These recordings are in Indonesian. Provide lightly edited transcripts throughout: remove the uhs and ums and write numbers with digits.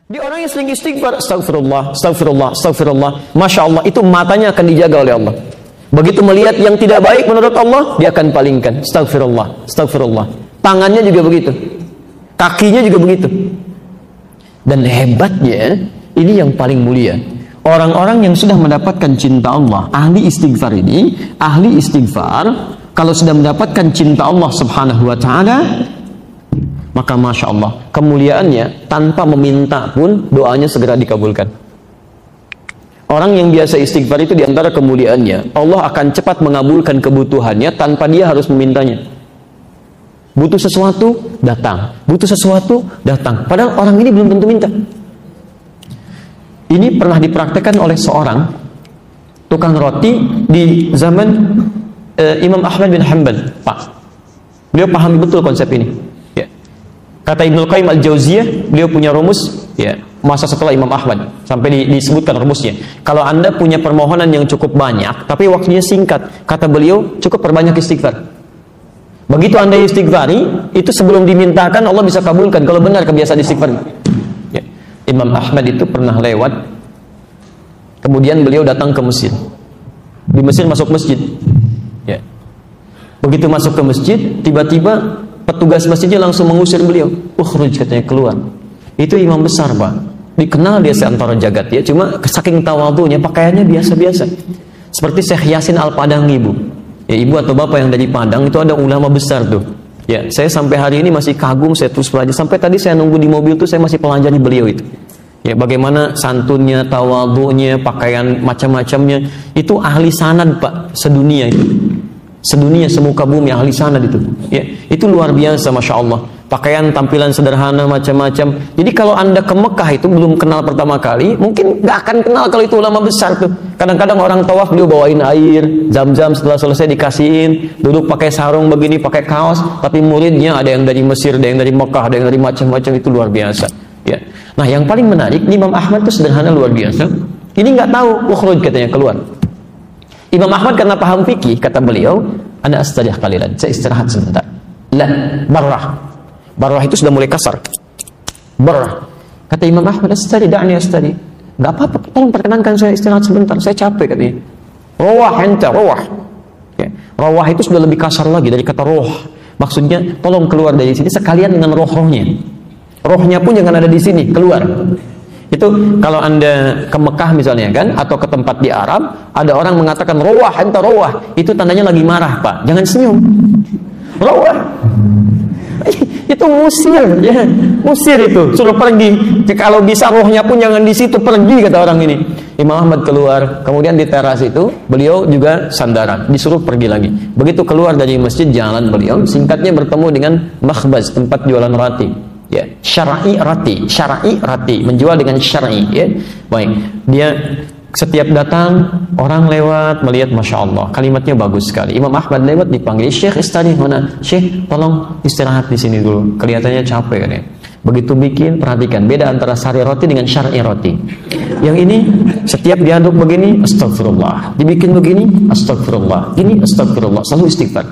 Dia orang yang sering istighfar, astagfirullah, astagfirullah, astagfirullah. Masya Allah, itu matanya akan dijaga oleh Allah. Begitu melihat yang tidak baik menurut Allah, dia akan palingkan. Astagfirullah, astagfirullah. Tangannya juga begitu. Kakinya juga begitu. Dan hebatnya, ini yang paling mulia. Orang-orang yang sudah mendapatkan cinta Allah, ahli istighfar ini, ahli istighfar, kalau sudah mendapatkan cinta Allah subhanahu wa ta'ala, maka Masya Allah, kemuliaannya tanpa meminta pun doanya segera dikabulkan. Orang yang biasa istighfar itu diantara kemuliaannya, Allah akan cepat mengabulkan kebutuhannya tanpa dia harus memintanya. Butuh sesuatu, datang. Butuh sesuatu, datang. Padahal orang ini belum tentu minta. Ini pernah dipraktekkan oleh seorang tukang roti di zaman Imam Ahmad bin Hanbal. Pak, beliau pahami betul konsep ini. Ya. Kata Ibnul Qayyim Al-Jauziyah, beliau punya rumus, ya, masa setelah Imam Ahmad sampai disebutkan rumusnya. Kalau Anda punya permohonan yang cukup banyak, tapi waktunya singkat, kata beliau, cukup perbanyak istighfar. Begitu Anda istighfari, itu sebelum dimintakan Allah bisa kabulkan kalau benar kebiasaan istighfar. Ya. Imam Ahmad itu pernah lewat, kemudian beliau datang ke Mesir. Di Mesir masuk masjid. Ya. Begitu masuk ke masjid, tiba-tiba petugas masjidnya langsung mengusir beliau. Ukhruj, katanya, keluar. Itu imam besar, Pak. Dikenal dia seantara jagat, ya. Cuma saking tawadhunya, pakaiannya biasa-biasa. Seperti Syekh Yasin Al-Padangi, Bu. Ya, ibu atau bapak yang dari Padang itu ada ulama besar tuh. Ya, saya sampai hari ini masih kagum, saya terus belajar. Sampai tadi saya nunggu di mobil tuh, saya masih pelajari beliau itu. Ya, bagaimana santunnya, tawadhunya, pakaian macam-macamnya, itu ahli sanad, Pak, sedunia itu. Sedunia, semuka bumi, ahli sanad itu. Ya, itu luar biasa, Masya Allah. Pakaian, tampilan sederhana, macam-macam. Jadi kalau Anda ke Mekah itu belum kenal pertama kali, mungkin nggak akan kenal kalau itu ulama besar tuh. Kadang-kadang orang tawaf, beliau bawain air, zam-zam, setelah selesai dikasihin, duduk pakai sarung begini, pakai kaos, tapi muridnya ada yang dari Mesir, ada yang dari Mekah, ada yang dari macam-macam, itu luar biasa. Ya. Nah, yang paling menarik, Imam Ahmad itu sederhana luar biasa. Ini nggak tahu, ukhruj, katanya, keluar. Imam Ahmad karena paham fikih, kata beliau, ana astarih qalilan, saya istirahat sebentar. La, barrah. Barrah itu sudah mulai kasar. Barrah. Kata Imam Ahmad, astari, da'ni astari. Enggak apa-apa, tolong perkenankan saya istirahat sebentar, saya capek, katanya. Rawah anta, rawah. Ya. Rawah itu sudah lebih kasar lagi dari kata roh. Maksudnya, tolong keluar dari sini sekalian dengan roh-rohnya. Rohnya pun jangan ada di sini, keluar. Itu kalau Anda ke Mekah misalnya kan, atau ke tempat di Arab, ada orang mengatakan rawah anta rawah, itu tandanya lagi marah, Pak. Jangan senyum. Rawah. Itu musir, ya. Musir itu, suruh pergi. Kalau bisa rohnya pun jangan di situ, pergi, kata orang ini. Imam Ahmad keluar, kemudian di teras itu beliau juga sandaran, disuruh pergi lagi. Begitu keluar dari masjid, jalan beliau, singkatnya bertemu dengan makhbaz, tempat jualan roti. Ya, syar'i rati, menjual dengan syar'i, ya. Baik, dia setiap datang orang lewat melihat, Masya Allah, kalimatnya bagus sekali. Imam Ahmad lewat dipanggil, Syekh istirahat mana? Syekh, tolong istirahat di sini dulu. Kelihatannya capek, kan ya. Begitu bikin, perhatikan beda antara sari roti dengan syar'i roti. Yang ini setiap diaduk begini, astagfirullah. Dibikin begini, astagfirullah. Ini astagfirullah, selalu istighfar.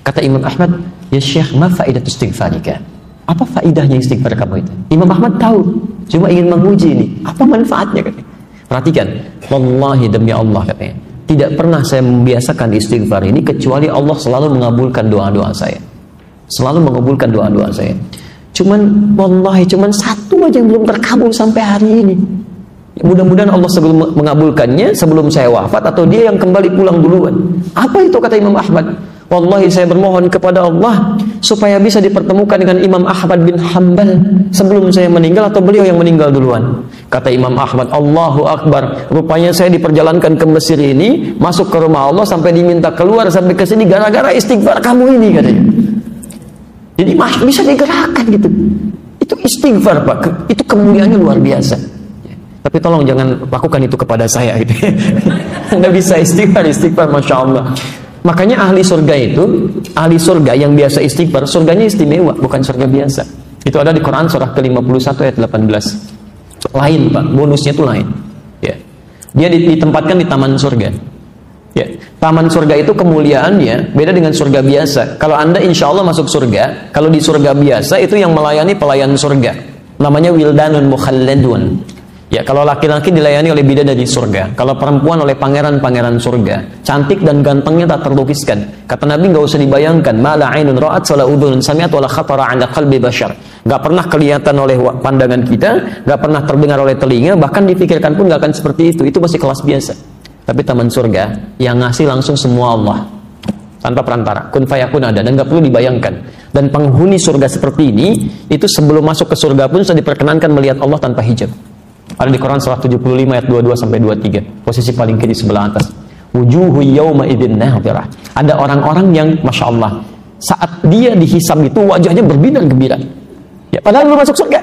Kata Imam Ahmad, ya Syekh, ma faidatu istighfarika? Apa faidahnya istighfar kamu itu? Imam Ahmad tahu, cuma ingin menguji ini. Apa manfaatnya, katanya? Perhatikan, wallahi demi Allah, katanya, tidak pernah saya membiasakan istighfar ini kecuali Allah selalu mengabulkan doa-doa saya. Selalu mengabulkan doa-doa saya. Cuman wallahi cuman satu aja yang belum terkabul sampai hari ini. Mudah-mudahan Allah sebelum mengabulkannya sebelum saya wafat, atau dia yang kembali pulang duluan. Apa itu, kata Imam Ahmad? Wallahi saya bermohon kepada Allah supaya bisa dipertemukan dengan Imam Ahmad bin Hanbal sebelum saya meninggal, atau beliau yang meninggal duluan. Kata Imam Ahmad, Allahu Akbar, rupanya saya diperjalankan ke Mesir ini, masuk ke rumah Allah sampai diminta keluar sampai ke sini gara-gara istighfar kamu ini, katanya. Jadi bisa digerakkan gitu. Itu istighfar, Pak. Itu kemuliaannya luar biasa. Tapi tolong jangan lakukan itu kepada saya gitu. Anda bisa istighfar, Masya Allah. Makanya ahli surga itu, ahli surga yang biasa istighfar, surganya istimewa, bukan surga biasa. Itu ada di Quran surah ke-51 ayat 18. Lain, Pak, bonusnya itu lain. Ya. Dia ditempatkan di taman surga. Ya. Taman surga itu kemuliaannya beda dengan surga biasa. Kalau Anda insya Allah masuk surga, kalau di surga biasa itu yang melayani pelayan surga. Namanya wildanun mukhalladun. Ya, kalau laki-laki dilayani oleh bidadari surga, kalau perempuan oleh pangeran-pangeran surga. Cantik dan gantengnya tak terlukiskan. Kata Nabi, nggak usah dibayangkan. Ma la ainun ra'at wa la udhunun sami'at wa la khatara 'ala qalbi bashar. Nggak pernah kelihatan oleh pandangan kita, nggak pernah terdengar oleh telinga, bahkan dipikirkan pun nggak akan seperti itu. Itu masih kelas biasa. Tapi taman surga yang ngasih langsung semua Allah, tanpa perantara, kun fayakun ada, dan nggak perlu dibayangkan. Dan penghuni surga seperti ini, itu sebelum masuk ke surga pun sudah diperkenankan melihat Allah tanpa hijab. Ada di Quran surah 75 ayat 22 sampai 23, posisi paling kiri sebelah atas. Wujuhu yawma idzin nadhirah. Ada orang-orang yang Masya Allah, saat dia dihisab itu wajahnya berbinar gembira. Ya, padahal belum masuk surga.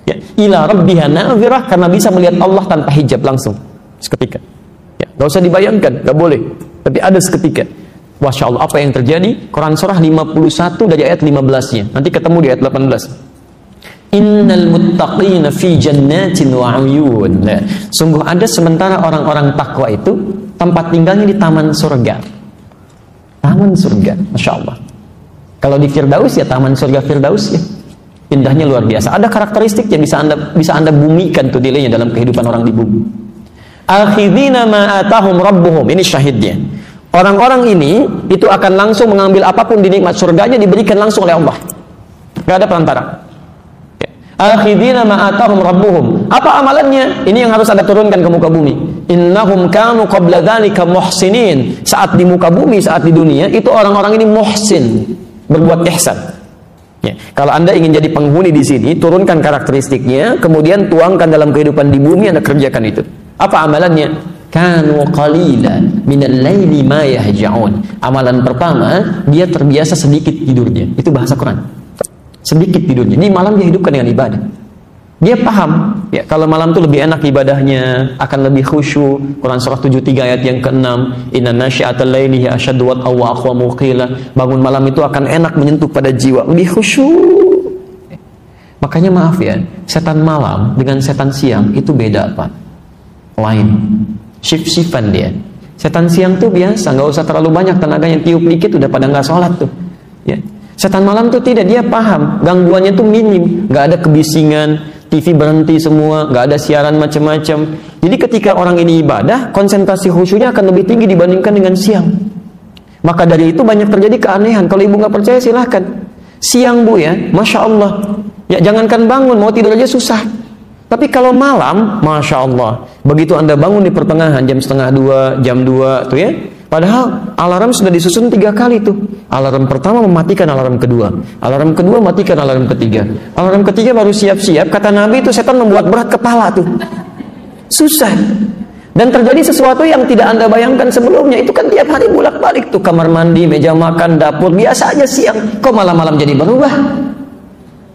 Ya, ila rabbiha nadhirah, karena bisa melihat Allah tanpa hijab langsung seketika. Ya, nggak usah dibayangkan, nggak boleh. Tapi ada seketika. Masya Allah, apa yang terjadi? Quran surah 51 dari ayat 15-nya. Nanti ketemu di ayat 18. Innal muttaqina fi jannatin wa 'uyun. Nah, sungguh ada sementara orang-orang takwa itu tempat tinggalnya di taman surga. Taman surga, Masya Allah. Kalau di Firdaus ya taman surga Firdaus ya. Indahnya luar biasa. Ada karakteristik yang bisa anda bumikan tuh nilainya dalam kehidupan orang di bumi. Akhidina ma atahum rabbuhum. Ini syahidnya. Orang-orang ini itu akan langsung mengambil apapun di nikmat surganya, diberikan langsung oleh Allah. Gak ada perantara. Akhidina ma atahum rabbuhum. Apa amalannya? Ini yang harus Anda turunkan ke muka bumi. Innahum kanu qabla dzalika muhsinin. Saat di muka bumi, saat di dunia, itu orang-orang ini muhsin, berbuat ihsan. Ya, kalau Anda ingin jadi penghuni di sini, turunkan karakteristiknya, kemudian tuangkan dalam kehidupan di bumi, Anda kerjakan itu. Apa amalannya? Kanu qalila minal laili ma yahja'un. Amalan pertama, dia terbiasa sedikit tidurnya. Itu bahasa Quran. Sedikit tidurnya. Di malam dia hidupkan dengan ibadah. Dia paham, ya, kalau malam itu lebih enak ibadahnya, akan lebih khusyuk. Quran surah 73 ayat yang ke-6, inna nasyi'atal laili hiya asyaddu wat'an wa aqwamu qila. Bangun malam itu akan enak menyentuh pada jiwa, lebih khusyuk. Makanya maaf ya, setan malam dengan setan siang itu beda apa? Lain. Shift-shiftan dia. Setan siang tuh biasa, nggak usah terlalu banyak tenaganya, tiup dikit udah pada nggak sholat tuh. Ya. Setan malam tuh tidak, dia paham gangguannya tuh minim, nggak ada kebisingan, TV berhenti semua, nggak ada siaran macam-macam. Jadi ketika orang ini ibadah, konsentrasi khusyuknya akan lebih tinggi dibandingkan dengan siang. Maka dari itu banyak terjadi keanehan. Kalau ibu nggak percaya silahkan. Siang bu ya, Masya Allah. Ya jangankan bangun, mau tidur aja susah. Tapi kalau malam, Masya Allah. Begitu Anda bangun di pertengahan, jam 1:30, jam 2 tuh ya. Padahal alarm sudah disusun 3 kali tuh. Alarm pertama mematikan alarm kedua. Alarm kedua matikan alarm ketiga. Alarm ketiga baru siap-siap. Kata Nabi itu setan membuat berat kepala tuh. Susah. Dan terjadi sesuatu yang tidak Anda bayangkan sebelumnya. Itu kan tiap hari bolak-balik tuh. Kamar mandi, meja makan, dapur. Biasa aja siang. Kok malam-malam jadi berubah?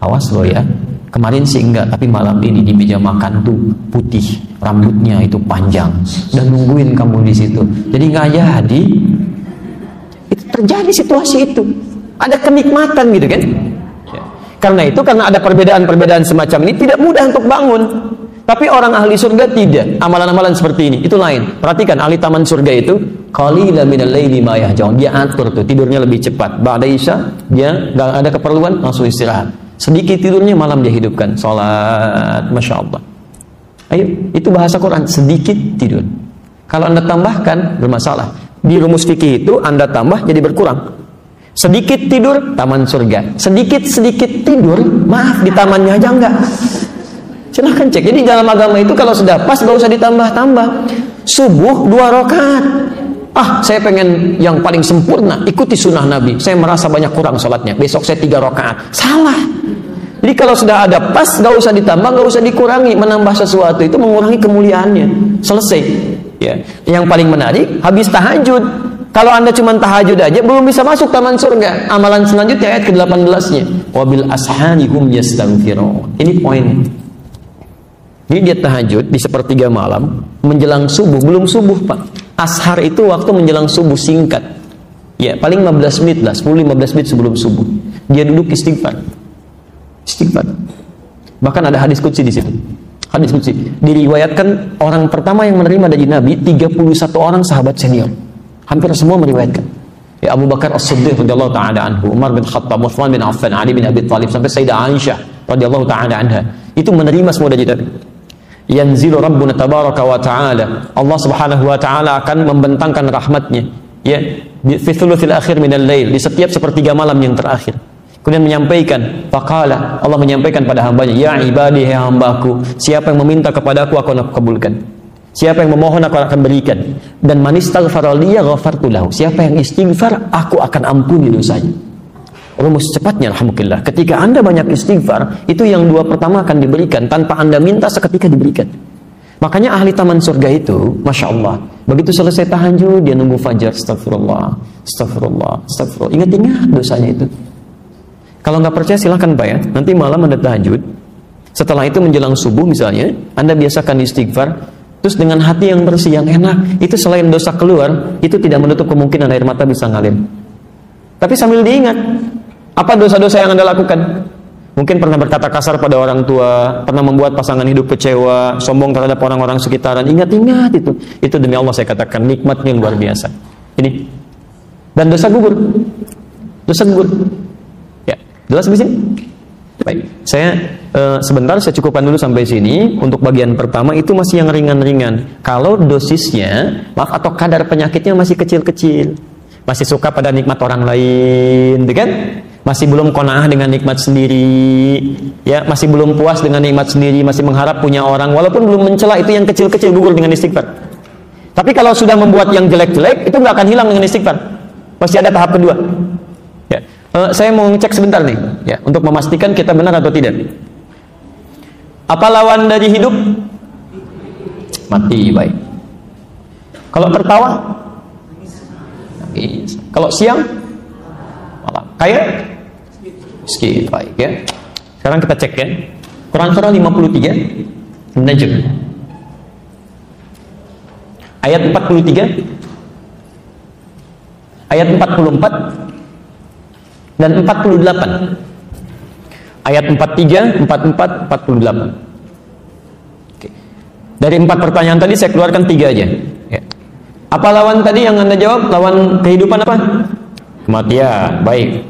Awas loh ya. Kemarin sih enggak, tapi malam ini di meja makan tuh putih, rambutnya itu panjang, dan nungguin kamu di situ. Jadi nggak jadi. Itu terjadi situasi itu. Ada kenikmatan gitu kan? Ya. Karena itu, karena ada perbedaan-perbedaan semacam ini, tidak mudah untuk bangun. Tapi orang ahli surga tidak. Amalan-amalan seperti ini, itu lain. Perhatikan, ahli taman surga itu, qalilan minal laili ma yahja'un. Dia atur tuh, tidurnya lebih cepat. Ba'da isya, dia nggak ada keperluan, langsung istirahat. Sedikit tidurnya, malam dia hidupkan sholat, Masya Allah. Ayo, itu bahasa Quran, sedikit tidur. Kalau Anda tambahkan, bermasalah. Di rumus fikih itu, Anda tambah jadi berkurang. Sedikit tidur, taman surga. Sedikit-sedikit tidur, maaf, di tamannya aja enggak. Silahkan cek. Jadi dalam agama itu kalau sudah pas, gak usah ditambah-tambah. Subuh 2 rakaat. Saya pengen yang paling sempurna, ikuti sunnah Nabi. Saya merasa banyak kurang sholatnya, besok saya 3 rakaat. Salah. Jadi kalau sudah ada pas, gak usah ditambah, gak usah dikurangi. Menambah sesuatu itu mengurangi kemuliaannya. Selesai. Ya. Yang paling menarik, habis tahajud. Kalau Anda cuma tahajud aja, belum bisa masuk taman surga. Amalan selanjutnya ayat ke-18-nya. Wabil ashani hum yastaghfirun. Ini poinnya. Jadi dia tahajud di sepertiga malam, menjelang subuh, belum subuh Pak. Ashar itu waktu menjelang subuh singkat. Ya, paling 15 menit lah, 10-15 menit sebelum subuh. Dia duduk istighfar. Istighfar. Bahkan ada hadis qudsi di situ. Hadis qudsi. Diriwayatkan orang pertama yang menerima dari Nabi 31 orang sahabat senior. Hampir semua meriwayatkan. Ya, Abu Bakar As-Siddiq radhiyallahu taala anhu, Umar bin Khattab, Utsman bin Affan, Ali bin Abi Thalib, sampai Sayyidah Aisyah radhiyallahu taala anha. Itu menerima semua dari Nabi. Yanzilu Rabbuna tabaraka wa ta'ala. Allah Subhanahu wa taala akan membentangkan rahmatnya, ya, fi thuluthil akhir minal lail, di setiap sepertiga malam yang terakhir. Kemudian menyampaikan, faqala, Allah menyampaikan pada hambanya, ya ibadi, hai hambaku, siapa yang meminta kepadaku aku akan kabulkan. Siapa yang memohon aku akan berikan. Dan man istaghfara liya ghafartu lahu. Siapa yang istighfar aku akan ampuni dosanya. Rumus cepatnya alhamdulillah. Ketika Anda banyak istighfar, itu yang dua pertama akan diberikan tanpa Anda minta, seketika diberikan. Makanya ahli taman surga itu, Masya Allah, begitu selesai tahajud, dia nunggu fajar, astagfirullah, astagfirullah, astagfirullah. Ingat-ingat dosanya itu. Kalau nggak percaya silahkan Pak ya, nanti malam Anda tahajud, setelah itu menjelang subuh misalnya, Anda biasakan istighfar, terus dengan hati yang bersih, yang enak, itu selain dosa keluar, itu tidak menutup kemungkinan air mata bisa ngalir. Tapi sambil diingat, apa dosa-dosa yang Anda lakukan? Mungkin pernah berkata kasar pada orang tua, pernah membuat pasangan hidup kecewa, sombong terhadap orang-orang sekitaran. Ingat-ingat itu. Itu demi Allah saya katakan, nikmatnya luar biasa. Ini. Dan dosa gugur. Dosa gugur. Ya, jelas di sini? Baik. Saya sebentar saya cukupkan dulu sampai sini. Untuk bagian pertama itu masih yang ringan-ringan. Kalau dosisnya, maaf, atau kadar penyakitnya masih kecil-kecil. Masih suka pada nikmat orang lain, kan? Masih belum qanaah dengan nikmat sendiri, ya, masih belum puas dengan nikmat sendiri, masih mengharap punya orang, walaupun belum mencela, itu yang kecil-kecil gugur dengan istighfar. Tapi kalau sudah membuat yang jelek-jelek, itu nggak akan hilang dengan istighfar. Pasti ada tahap kedua. Ya. Saya mau ngecek sebentar nih, ya, untuk memastikan kita benar atau tidak. Apa lawan dari hidup? Mati. Baik. Kalau tertawa? Kalau siang? Malam. Kaya? Miskin. Baik ya. Sekarang kita cek ya. Quran surah 53 Najm ayat 43, ayat 44 dan 48. Ayat 43, 44, 48. Oke. Dari 4 pertanyaan tadi saya keluarkan 3 aja ya. Apa lawan tadi yang Anda jawab? Lawan kehidupan apa? Kematian. Baik.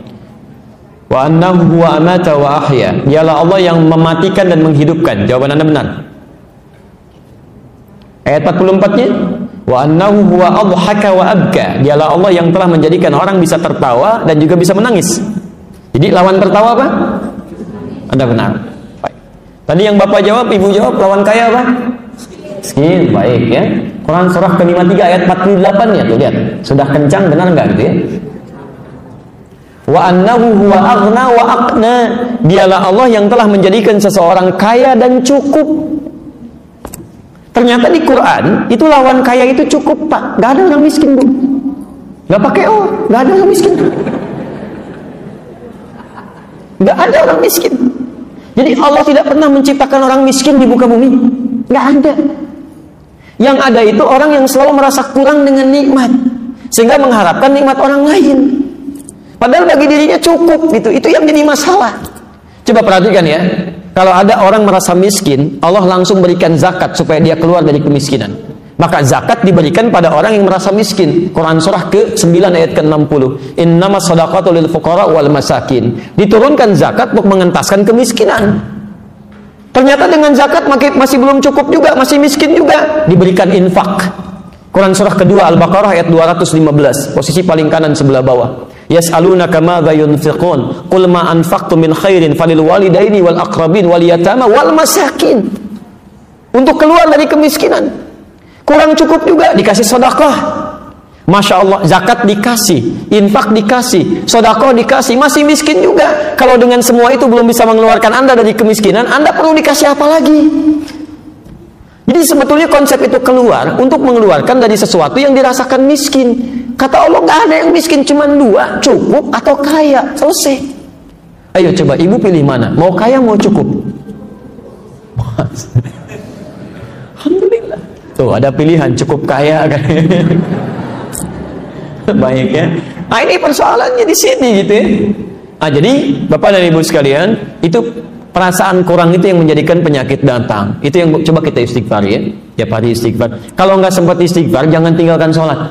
Wa annahu huwa amata wa ahya. Dialah Allah yang mematikan dan menghidupkan. Jawaban Anda benar. Ayat 44-nya, wa annahu huwa adhaka wa abka. Dialah Allah yang telah menjadikan orang bisa tertawa dan juga bisa menangis. Jadi lawan tertawa apa? Anda benar. Baik. Tadi yang Bapak jawab, Ibu jawab, lawan kaya apa? Miskin. Baik ya. Quran surah ke-53 ayat 48-nya tuh lihat. Sudah kencang, benar enggak gitu ya? Wa annahu huwa aghna wa aqna. Dialah Allah yang telah menjadikan seseorang kaya dan cukup. Ternyata di Quran itu lawan kaya itu cukup, Pak. Gak ada orang miskin, Bu. Gak pakai gak ada orang miskin. Gak ada orang miskin. Jadi Allah tidak pernah menciptakan orang miskin di muka bumi. Gak ada. Yang ada itu orang yang selalu merasa kurang dengan nikmat, sehingga mengharapkan nikmat orang lain. Padahal bagi dirinya cukup, itu yang jadi masalah. Coba perhatikan ya, kalau ada orang merasa miskin, Allah langsung berikan zakat supaya dia keluar dari kemiskinan. Maka zakat diberikan pada orang yang merasa miskin. Quran surah ke-9 ayat ke-60. Innamas shadaqatu lil fuqara wal masakin. Diturunkan zakat untuk mengentaskan kemiskinan. Ternyata dengan zakat masih belum cukup juga, masih miskin juga. Diberikan infak. Quran surah kedua Al-Baqarah ayat 215, posisi paling kanan sebelah bawah. Yas'alunaka madza yunfiqun qul ma anfaqtum min khairin falil walidaini wal aqrabin wal yatama wal masakin. Untuk keluar dari kemiskinan. Kurang cukup juga, dikasih sedekah. Masya Allah, zakat dikasih, infak dikasih, sedekah dikasih, masih miskin juga. Kalau dengan semua itu belum bisa mengeluarkan Anda dari kemiskinan, Anda perlu dikasih apa lagi? Jadi sebetulnya konsep itu keluar untuk mengeluarkan dari sesuatu yang dirasakan miskin. Kata Allah, nggak ada yang miskin, cuma 2, cukup atau kaya. Selesai. Ayo coba ibu pilih mana? Mau kaya, mau cukup? Alhamdulillah. Tuh ada pilihan, cukup kaya kan? Baik ya. Nah ini persoalannya di sini gitu ya. Nah jadi Bapak dan Ibu sekalian, itu perasaan kurang itu yang menjadikan penyakit datang. Itu yang coba kita istighfar ya. Tiap hari istighfar. Kalau nggak sempat istighfar, jangan tinggalkan sholat.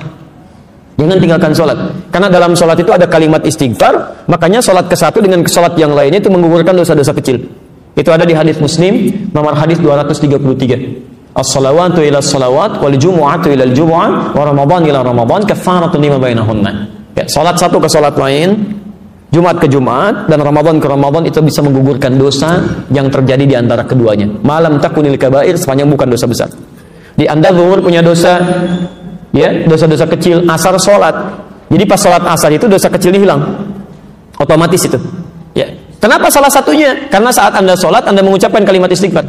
Jangan tinggalkan sholat. Karena dalam sholat itu ada kalimat istighfar. Makanya sholat ke satu dengan sholat yang lainnya itu menggugurkan dosa-dosa kecil. Itu ada di hadis Muslim nomor hadis 233. As-salawatu ila salawat wal jumu'atu ila al-jumu'ah wa ramadan ila ramadan kafaratun lima bainahunna. Ya, salat satu ke salat lain, Jumat ke Jumat dan Ramadan ke Ramadan itu bisa menggugurkan dosa yang terjadi di antara keduanya. Malam takunil kabair, sepanjang bukan dosa besar. Di Anda zuhur punya dosa, ya, dosa-dosa kecil, asar sholat. Jadi pas sholat asar itu dosa kecilnya hilang, otomatis itu. Ya. Kenapa salah satunya? Karena saat Anda sholat, Anda mengucapkan kalimat istighfar.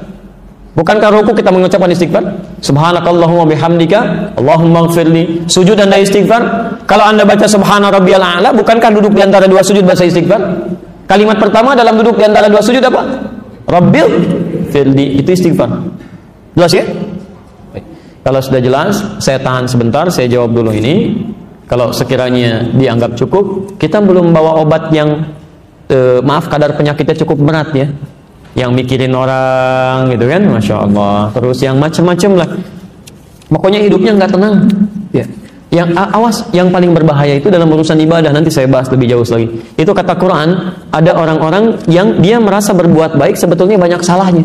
Bukankah ruku kita mengucapkan istighfar? Subhanakallahumma bihamdika, Allahumma ighfirli. Sujud Anda istighfar. Kalau Anda baca subhana rabbiyal a'la, bukankah duduk di antara dua sujud bahasa istighfar? Kalimat pertama dalam duduk di antara dua sujud apa? Rabbil firli, itu istighfar. Jelas ya? Baik. Kalau sudah jelas, saya tahan sebentar, saya jawab dulu ini. Kalau sekiranya dianggap cukup, kita belum bawa obat yang maaf, kadar penyakitnya cukup berat ya, yang mikirin orang gitu kan, Masya Allah, terus yang macam-macam lah, pokoknya hidupnya nggak tenang ya. Yang awas, yang paling berbahaya itu dalam urusan ibadah, nanti saya bahas lebih jauh lagi. Itu kata Quran, ada orang-orang yang dia merasa berbuat baik sebetulnya banyak salahnya,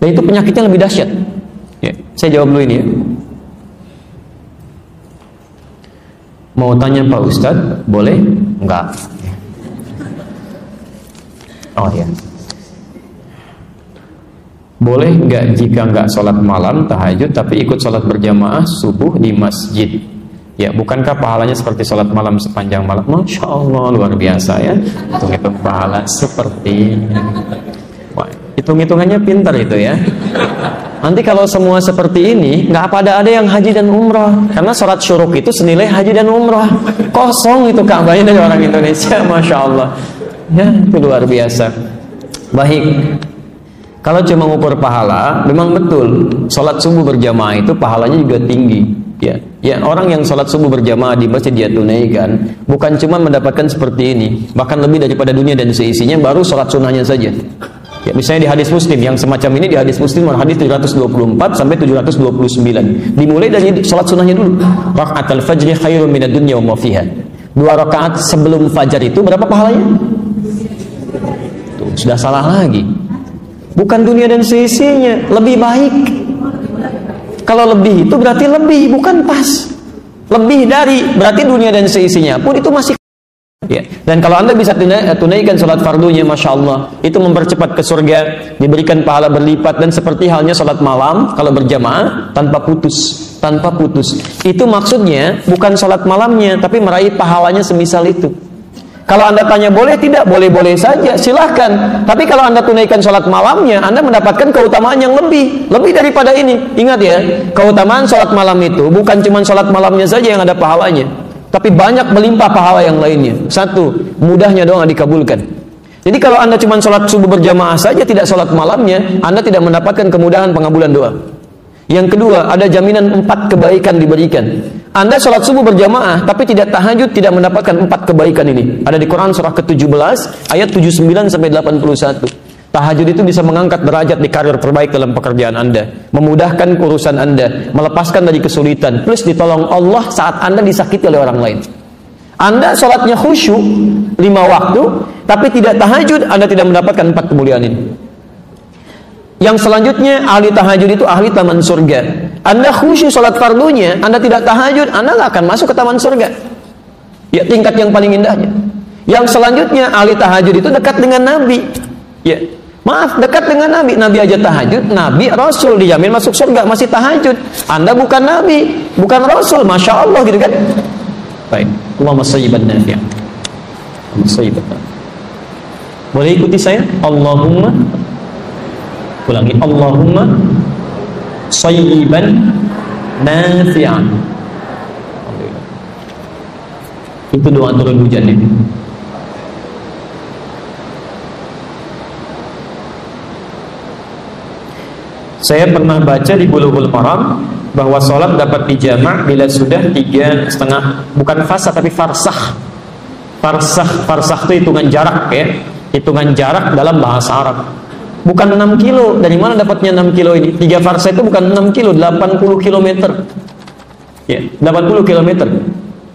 dan itu penyakitnya lebih dahsyat ya. Saya jawab dulu ini ya. Mau tanya Pak Ustadz, boleh? Enggak. Oh ya. Boleh nggak jika nggak sholat malam tahajud tapi ikut sholat berjamaah subuh di masjid? Ya, bukankah pahalanya seperti sholat malam sepanjang malam? Masya Allah, luar biasa ya. Hitung-hitung pahala seperti ini. Wah, hitung-hitungannya pintar itu ya. Nanti kalau semua seperti ini, nggak ada yang haji dan umrah, karena sholat syuruk itu senilai haji dan umrah. Kosong itu Ka'bahnya dari orang Indonesia, Masya Allah. Ya, itu luar biasa. Baik. Kalau cuma mengukur pahala, memang betul sholat subuh berjamaah itu pahalanya juga tinggi. Ya, orang yang sholat subuh berjamaah di masjid dia tunaikan, bukan cuma mendapatkan seperti ini, bahkan lebih daripada dunia dan seisinya, baru sholat sunnahnya saja. Ya, misalnya di hadis Muslim yang semacam ini, di hadis Muslim hadis 724 sampai 729. Dimulai dari sholat sunnahnya dulu. Raka'atul fajri khairun minad dunya wa ma fiha. 2 rakaat sebelum fajar itu berapa pahalanya? Tuh, sudah salah lagi. Bukan dunia dan seisinya, lebih baik. Kalau lebih itu berarti lebih, bukan pas. Lebih dari, berarti dunia dan seisinya pun itu masih ya. Dan kalau Anda bisa tunaikan sholat fardunya, Masya Allah, itu mempercepat ke surga, diberikan pahala berlipat. Dan seperti halnya sholat malam kalau berjamaah tanpa putus. Tanpa putus. Itu maksudnya bukan sholat malamnya, tapi meraih pahalanya semisal itu. Kalau Anda tanya boleh tidak, boleh-boleh saja, silahkan. Tapi kalau Anda tunaikan sholat malamnya, Anda mendapatkan keutamaan yang lebih daripada ini. Ingat ya, keutamaan sholat malam itu bukan cuma sholat malamnya saja yang ada pahalanya, tapi banyak melimpah pahala yang lainnya. Satu, mudahnya doa dikabulkan. Jadi kalau Anda cuma sholat subuh berjamaah saja, tidak sholat malamnya, Anda tidak mendapatkan kemudahan pengabulan doa. Yang kedua, ada jaminan 4 kebaikan diberikan. Anda sholat subuh berjamaah tapi tidak tahajud, tidak mendapatkan 4 kebaikan ini. Ada di Quran surah ke-17 ayat 79 sampai 81. Tahajud itu bisa mengangkat derajat di karir terbaik dalam pekerjaan Anda, memudahkan urusan Anda, melepaskan dari kesulitan, plus ditolong Allah saat Anda disakiti oleh orang lain. Anda sholatnya khusyuk 5 waktu tapi tidak tahajud, Anda tidak mendapatkan 4 kemuliaan ini. Yang selanjutnya, ahli tahajud itu ahli taman surga. Anda khusyuk sholat fardunya, Anda tidak tahajud, Anda nggak akan masuk ke taman surga. Ya, tingkat yang paling indahnya. Yang selanjutnya, ahli tahajud itu dekat dengan Nabi. Ya, maaf, dekat dengan Nabi. Nabi aja tahajud, Nabi, Rasul dijamin masuk surga, masih tahajud. Anda bukan Nabi, bukan Rasul, Masya Allah gitu kan. Baik, Allahumma sayyiban nafi'an. Boleh ikuti saya? Allahumma, ulangi, Allahumma sayyiban nafi'an. Itu doa turun hujan ini. Saya pernah baca di Bulughul Maram bahwa sholat dapat dijamak bila sudah 3,5, bukan fasah tapi farsah. Farsah itu hitungan jarak ya, hitungan jarak dalam bahasa Arab. Bukan 6 kilo. Dari mana dapatnya 6 kilo ini? 3 farsah itu bukan 6 kilo, 80 kilometer. Ya, 80 kilometer.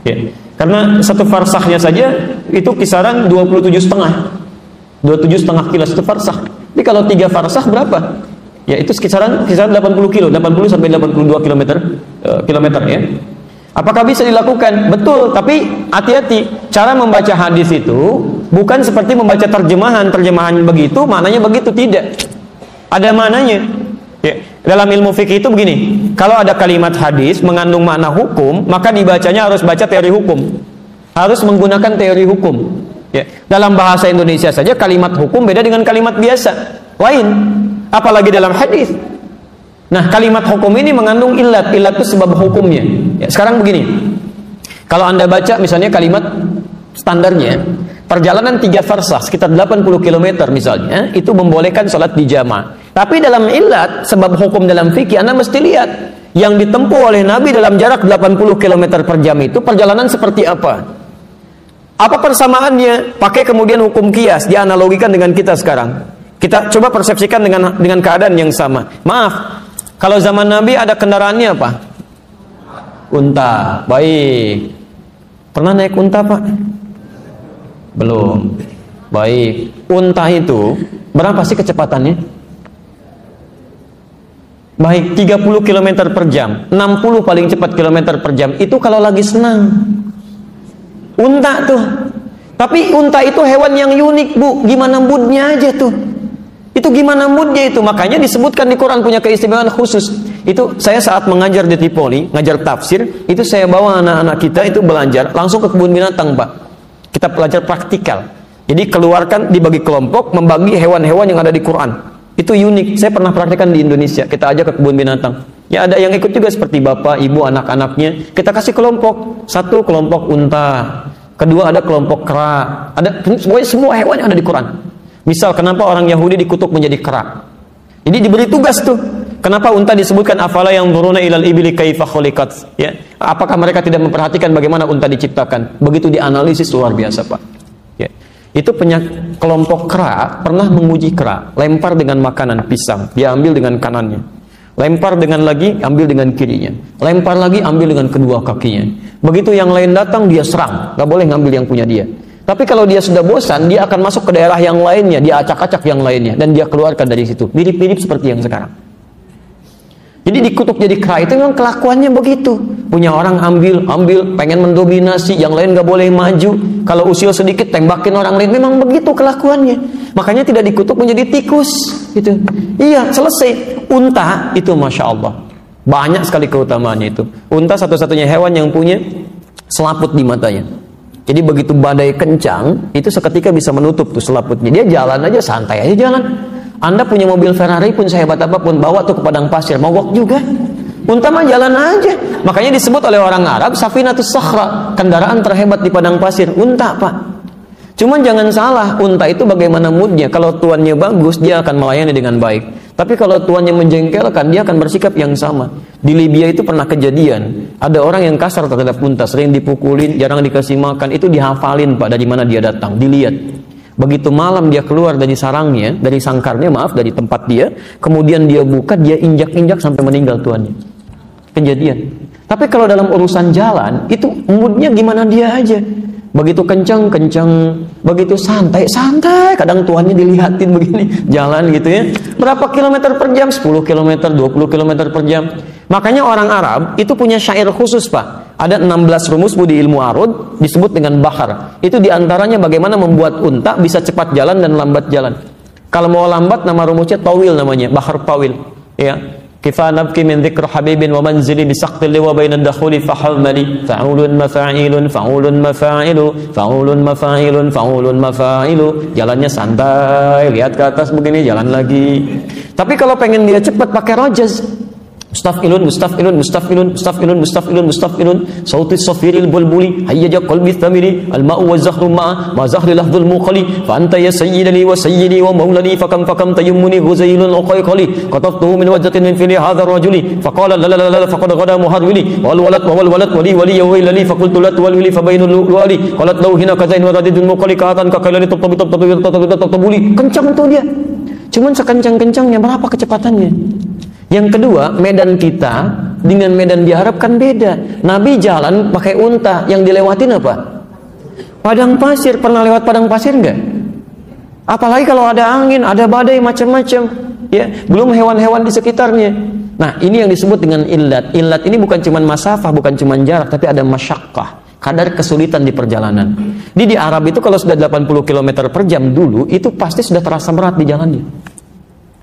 Ya. Karena satu farsahnya saja itu kisaran 27,5 kilo satu farsah. Tapi kalau 3 farsah berapa? Ya itu kisaran 80 kilo, 80 sampai 82 kilometer ya. Apakah bisa dilakukan? Betul, tapi hati-hati. Cara membaca hadis itu bukan seperti membaca terjemahan begitu, maknanya begitu, tidak. Ada maknanya. Ya. Dalam ilmu fikih itu begini, kalau ada kalimat hadis mengandung makna hukum, maka dibacanya harus baca teori hukum. Harus menggunakan teori hukum. Ya. Dalam bahasa Indonesia saja kalimat hukum beda dengan kalimat biasa. Lain. Apalagi dalam hadis. Nah, kalimat hukum ini mengandung ilat itu sebab hukumnya. Ya, sekarang begini, kalau Anda baca misalnya kalimat standarnya, perjalanan 3 farsah sekitar 80 km misalnya, itu membolehkan sholat di jamaah. Tapi dalam ilat, sebab hukum dalam fikih, Anda mesti lihat yang ditempuh oleh Nabi dalam jarak 80 km per jam itu perjalanan seperti apa? Apa persamaannya? Pakai kemudian hukum kias, dianalogikan dengan kita sekarang. Kita coba persepsikan dengan keadaan yang sama. Maaf, kalau zaman Nabi ada kendaraannya apa? Unta. Baik. Pernah naik unta, Pak? Belum. Baik. Unta itu berapa sih kecepatannya? Baik, 30 km per jam. 60 paling cepat kilometer per jam. Itu kalau lagi senang. Unta tuh. Tapi unta itu hewan yang unik, Bu. Gimana moodnya aja tuh. Itu gimana moodnya itu. Makanya disebutkan di Quran punya keistimewaan khusus. Itu saya saat mengajar di Tripoli, ngajar tafsir, itu saya bawa anak-anak kita itu belajar langsung ke kebun binatang, Pak. Kita belajar praktikal. Jadi keluarkan, dibagi kelompok, membagi hewan-hewan yang ada di Quran. Itu unik. Saya pernah praktikkan di Indonesia. Kita ajak ke kebun binatang. Ya ada yang ikut juga seperti bapak, ibu, anak-anaknya. Kita kasih kelompok. Satu kelompok unta. Kedua ada kelompok kera. Ada semua hewan yang ada di Quran. Misal kenapa orang Yahudi dikutuk menjadi kera? Jadi diberi tugas tuh. Kenapa unta disebutkan afala yang turuna ilal ibili kaifa khuliqat? Ya, apakah mereka tidak memperhatikan bagaimana unta diciptakan? Begitu dianalisis luar biasa, Pak. Ya. Itu kelompok kera pernah menguji kera, lempar dengan makanan pisang, dia ambil dengan kanannya. Lempar dengan lagi, ambil dengan kirinya. Lempar lagi, ambil dengan kedua kakinya. Begitu yang lain datang, dia serang. Gak boleh ngambil yang punya dia. Tapi kalau dia sudah bosan, dia akan masuk ke daerah yang lainnya, dia acak-acak yang lainnya, dan dia keluarkan dari situ. Mirip-mirip seperti yang sekarang. Jadi dikutuk jadi kera itu memang kelakuannya begitu. Punya orang ambil, pengen mendominasi, yang lain gak boleh maju. Kalau usil sedikit, tembakin orang lain. Memang begitu kelakuannya. Makanya tidak dikutuk menjadi tikus. Gitu. Iya, selesai. Unta itu Masya Allah. Banyak sekali keutamaannya itu. Unta satu-satunya hewan yang punya selaput di matanya. Jadi begitu badai kencang, itu seketika bisa menutup tuh selaputnya. Dia jalan aja, santai aja jalan. Anda punya mobil Ferrari pun sehebat apapun, bawa tuh ke padang pasir, mogok juga. Unta mah jalan aja. Makanya disebut oleh orang Arab, Safinatus Sakhra, kendaraan terhebat di padang pasir. Unta, Pak. Cuman jangan salah, unta itu bagaimana moodnya. Kalau tuannya bagus, dia akan melayani dengan baik. Tapi kalau tuannya menjengkelkan, dia akan bersikap yang sama. Di Libya itu pernah kejadian, ada orang yang kasar terhadap unta, sering dipukulin, jarang dikasih makan. Itu dihafalin, Pak, dari mana dia datang, dilihat. Begitu malam dia keluar dari sarangnya, dari sangkarnya, dari tempat dia, kemudian dia buka, dia injak-injak sampai meninggal tuannya. Kejadian. Tapi kalau dalam urusan jalan, itu moodnya gimana dia aja. Begitu kencang, begitu santai, kadang tuannya dilihatin begini, jalan gitu ya. Berapa kilometer per jam? 10 km, 20 km per jam. Makanya orang Arab itu punya syair khusus, Pak. Ada 16 rumus di ilmu arud, disebut dengan bahar. Itu diantaranya bagaimana membuat unta bisa cepat jalan dan lambat jalan. Kalau mau lambat, nama rumusnya tawil namanya, bahar tawil. Ya. Kifa nabki min dzikr habibin wa manzili bi saqtil wa bainad dakhuli fahamali fa'ulun mafa'ilun fa'ulun mafa'ilu fa'ulun mafa'ilun fa'ulun mafa'ilu. Jalannya santai, lihat ke atas begini, jalan lagi. Tapi kalau pengen dia cepat pakai rajaz. Mustafilun, mustafilun, mustafilun, mustafilun, mustafilun, mustafilun. Sautis safiril bulbuli, hayyaja qalbi thamiri, al-ma'u wa zahru ma'a, ma zahri lahdul muqali, fa anta ya sayyidani wa sayyidi wa maulani, fakam tayammuni ghuzailun uqayqali, qatabtuhu min wajhatin min fili hadha ar-rajuli, faqala la la la la faqad ghada muharwili, wal walad wali wailani, faqultu la tuwalwili fa bainul lu'ali, qalat law hina kazain wa radidul muqali ka'atan ka kailani tabuli. Kencang tuh dia. Cuman sekencang-kencangnya berapa kecepatannya? Yang kedua, medan kita dengan medan diharapkan beda. Nabi jalan pakai unta, yang dilewatin apa? Padang pasir. Pernah lewat padang pasir enggak? Apalagi kalau ada angin, ada badai macam-macam, ya, belum hewan-hewan di sekitarnya. Nah, ini yang disebut dengan illat. Illat ini bukan cuma masafah, bukan cuma jarak, tapi ada masyaqqah, kadar kesulitan di perjalanan. Di Arab itu kalau sudah 80 km per jam dulu, itu pasti sudah terasa berat di jalannya.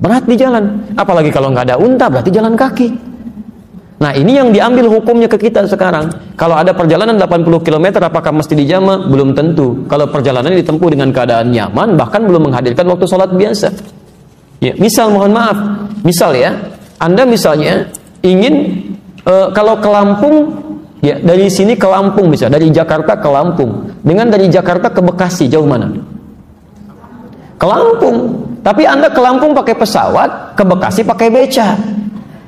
Berat di jalan. Apalagi kalau nggak ada unta, berarti jalan kaki. Nah, ini yang diambil hukumnya ke kita sekarang. Kalau ada perjalanan 80 km, apakah mesti dijama? Belum tentu. Kalau perjalanan ditempuh dengan keadaan nyaman, bahkan belum menghadirkan waktu sholat biasa. Ya, misal, mohon maaf, misal ya, Anda misalnya ingin kalau ke Lampung, ya, dari sini ke Lampung bisa, dari Jakarta ke Lampung. Dengan dari Jakarta ke Bekasi, jauh mana? Ke Lampung. Tapi Anda ke Lampung pakai pesawat, ke Bekasi pakai beca.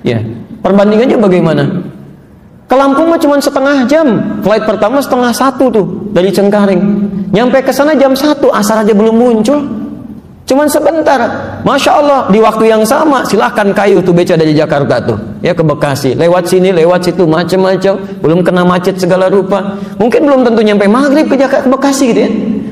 Ya. Perbandingannya bagaimana? Ke Lampung mah cuma setengah jam. Flight pertama 12:30 tuh dari Cengkareng. Nyampe ke sana jam 1, asar aja belum muncul. Cuman sebentar. Masya Allah, di waktu yang sama silahkan kayu tuh beca dari Jakarta tuh, ya, ke Bekasi. Lewat sini, lewat situ, macam-macam. Belum kena macet segala rupa. Mungkin belum tentu nyampe maghrib ke Bekasi gitu ya.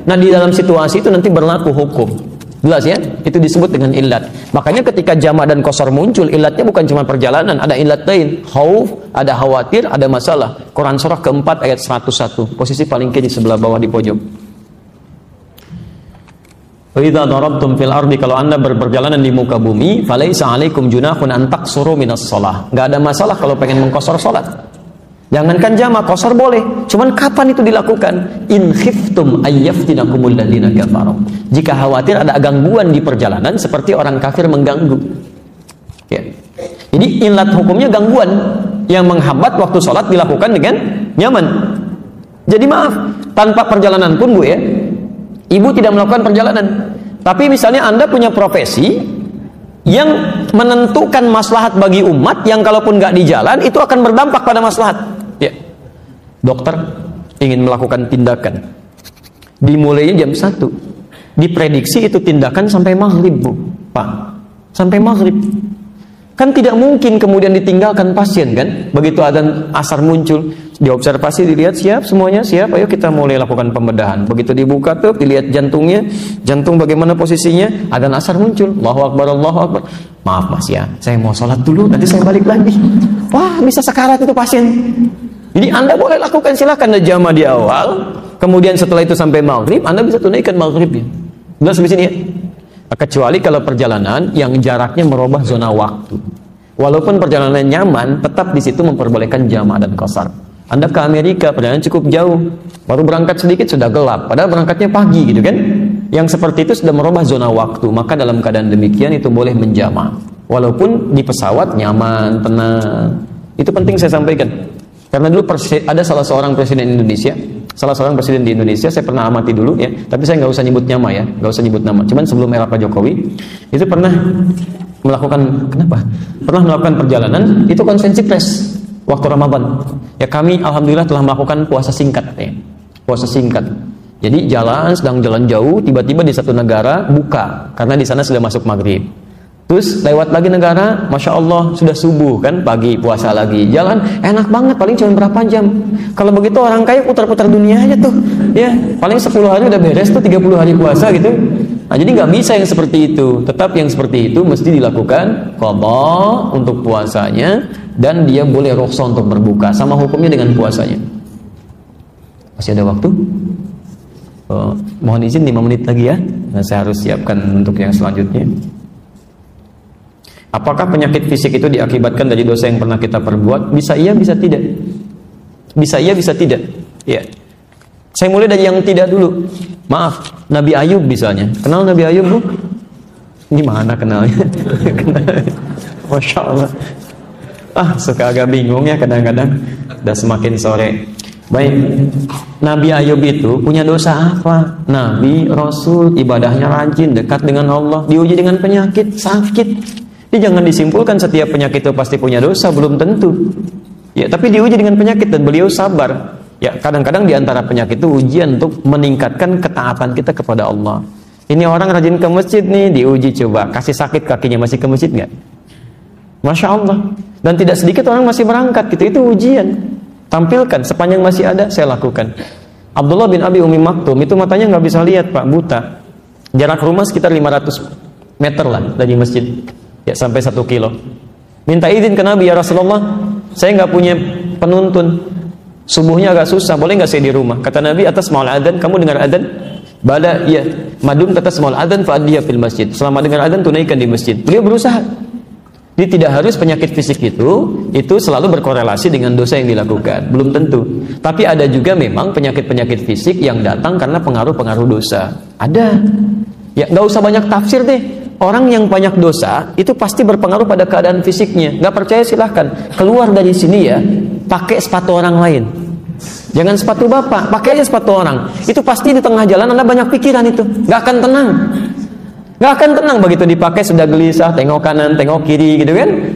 Nah, di dalam situasi itu nanti berlaku hukum. Jelas ya, itu disebut dengan illat. Makanya ketika jama' dan qasar muncul, illatnya bukan cuma perjalanan, ada illat lain, khauf, ada khawatir, ada masalah. Quran surah keempat ayat 101, posisi paling kiri sebelah bawah di pojok. Wa idza darabtum fil ardi, kalau Anda berperjalanan di muka bumi, falaisa 'alaikum junahun an taqsuru minas shalah. Enggak ada masalah kalau pengen mengqasar salat. Jangankan jama', qasar boleh. Cuman kapan itu dilakukan? In khiftum ayyaftinakumul ladzina kafaru. Jika khawatir ada gangguan di perjalanan seperti orang kafir mengganggu. Ya. Jadi illat hukumnya gangguan yang menghambat waktu sholat dilakukan dengan nyaman. Jadi maaf, tanpa perjalanan pun Bu ya, ibu tidak melakukan perjalanan. Tapi misalnya Anda punya profesi yang menentukan maslahat bagi umat, yang kalaupun nggak di jalan itu akan berdampak pada maslahat. Ya, dokter ingin melakukan tindakan, dimulainya jam 1, diprediksi itu tindakan sampai maghrib Bu, Pak, sampai maghrib. Kan tidak mungkin kemudian ditinggalkan pasien kan? Begitu adzan asar muncul, diobservasi, dilihat siap, semuanya siap, ayo kita mulai lakukan pembedahan. Begitu dibuka tuh, dilihat jantungnya, jantung bagaimana posisinya, adzan asar muncul, Allahu Akbar, Allahu Akbar. Maaf Mas ya, saya mau sholat dulu, nanti saya balik lagi. Wah, bisa sekarat itu pasien. Jadi Anda boleh lakukan, silakan jama di awal, kemudian setelah itu sampai maghrib, Anda bisa tunaikan maghribnya. Jelas di sini ya? Kecuali kalau perjalanan yang jaraknya merubah zona waktu. Walaupun perjalanan nyaman, tetap di situ memperbolehkan jama' dan qasar. Anda ke Amerika, perjalanan cukup jauh, baru berangkat sedikit sudah gelap, padahal berangkatnya pagi gitu kan? Yang seperti itu sudah merubah zona waktu, maka dalam keadaan demikian itu boleh menjama'. Walaupun di pesawat nyaman, tenang. Itu penting saya sampaikan. Karena dulu ada salah seorang presiden Indonesia, di Indonesia, saya pernah amati dulu ya, tapi saya nggak usah nyebut nama ya, nggak usah nyebut nama. Cuman sebelum era Pak Jokowi, itu pernah melakukan perjalanan, itu konferensi pers waktu Ramadan. Ya, kami alhamdulillah telah melakukan puasa singkat ya, puasa singkat. Jadi sedang jalan jauh, tiba-tiba di satu negara buka, karena di sana sudah masuk maghrib. Terus lewat lagi negara, Masya Allah sudah subuh kan, pagi puasa lagi, jalan enak banget, paling cuma berapa jam. Kalau begitu orang kaya putar-putar dunia aja tuh ya, paling 10 hari udah beres tuh, 30 hari puasa gitu. Nah, jadi nggak bisa yang seperti itu. Tetap yang seperti itu mesti dilakukan qadha untuk puasanya, dan dia boleh rukhsah untuk berbuka, sama hukumnya dengan puasanya. Masih ada waktu? Mohon izin 5 menit lagi ya, nah, saya harus siapkan untuk yang selanjutnya. Apakah penyakit fisik itu diakibatkan dari dosa yang pernah kita perbuat? Bisa iya, bisa tidak. Bisa iya, bisa tidak. Ya. Saya mulai dari yang tidak dulu. Maaf, Nabi Ayub misalnya. Kenal Nabi Ayub Bu? Gimana kenalnya? Masya Allah. Suka agak bingung ya kadang-kadang. Udah semakin sore. Baik, Nabi Ayub itu punya dosa apa? Nabi, Rasul, ibadahnya rajin, dekat dengan Allah, diuji dengan penyakit, sakit. Jadi jangan disimpulkan setiap penyakit itu pasti punya dosa, belum tentu. Ya, tapi diuji dengan penyakit dan beliau sabar. Ya, kadang-kadang di antara penyakit itu ujian untuk meningkatkan ketaatan kita kepada Allah. Ini orang rajin ke masjid nih, diuji coba, kasih sakit kakinya, masih ke masjid nggak? Masya Allah. Dan tidak sedikit orang masih berangkat gitu, itu ujian. Tampilkan, sepanjang masih ada, saya lakukan. Abdullah bin Abi Umi Maktum, itu matanya nggak bisa lihat Pak, buta. Jarak rumah sekitar 500 meter lah dari masjid, ya sampai 1 kilo. Minta izin ke Nabi, ya Rasulullah, saya nggak punya penuntun, subuhnya agak susah, boleh nggak saya di rumah? Kata Nabi, atas ma'al adzan, kamu dengar adzan? Bala, ya. Madum kata ma'al adzan fa'adiyah fil masjid. Selama dengar adzan tunaikan di masjid. Beliau berusaha. Jadi tidak harus penyakit fisik itu selalu berkorelasi dengan dosa yang dilakukan, belum tentu. Tapi ada juga memang penyakit-penyakit fisik yang datang karena pengaruh-pengaruh dosa. Ada. Ya, nggak usah banyak tafsir deh. Orang yang banyak dosa itu pasti berpengaruh pada keadaan fisiknya. Nggak percaya silahkan keluar dari sini ya, pakai sepatu orang lain. Jangan sepatu bapak, pakai aja sepatu orang. Itu pasti di tengah jalan Anda banyak pikiran itu, nggak akan tenang. Nggak akan tenang begitu dipakai, sudah gelisah, tengok kanan, tengok kiri gitu kan.